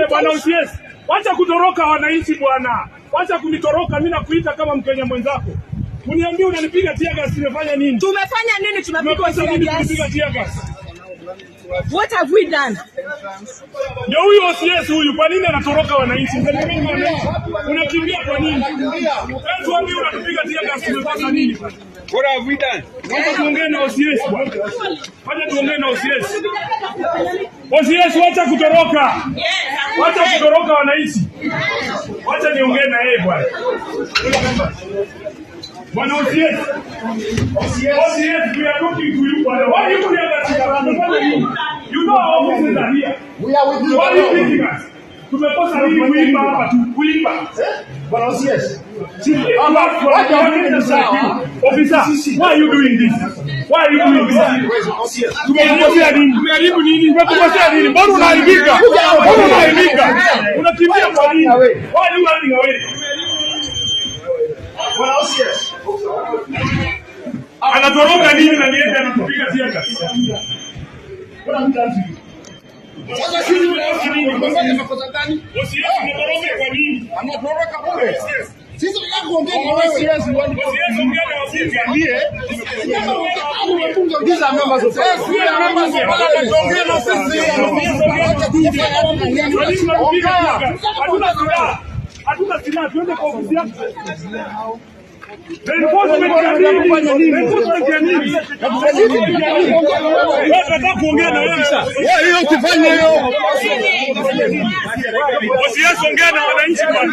Bwana OCS, wacha kutoroka wananchi bwana. Wacha kunitoroka, mimi nakuita kama Mkenya mwenzako. Uniambie unanipiga tear gas, nimefanya nini? Tumefanya nini? Tumepiga tear gas. What have we done? Ndio huyu OCS huyu, kwa nini anatoroka wananchi? Unakimbia kwa nini? Tuambie unatupiga tear gas, tumefanya nini? What have we done? Wacha tuongee na OCS bwana. Wacha tuongee na OCS. OCS, wacha kutoroka. Wacha kutoroka wananchi. Wacha niongee na yeye bwana. Bwana OCS. OCS, we are talking to you bwana. Why you here that you know our offices are here. We are with you. Why you beating us? Tumekosa nini kuimba hapa tu? Kuimba. Bwana OCS. Officer, why are you doing this? Why are you doing this? Tumekukosea nini? Tumeharibu nini? Tumekukosea nini? Mbona unaharibika? Mbona unaharibika? Unakimbia kwa nini? Why are you running away? Bwana OCS. Anatoroka nini na niende anatupiga tear gas? Sasa sisi tunataka nini? Tunafanya makosa gani? OCS, unatoroka kwa nini? Anatoroka bure. Sisi tunataka kuongea na wewe. OCS, ongea na OCS. These are members of us. We are members of us. Ongea na OCS. Hatuna silaha, tuende kwa ofisi yako. Reinforcement ya nini? Nataka kuongea na wewe sasa. Wewe hiyo ukifanya hiyo. OCS, ongea na wananchi bwana.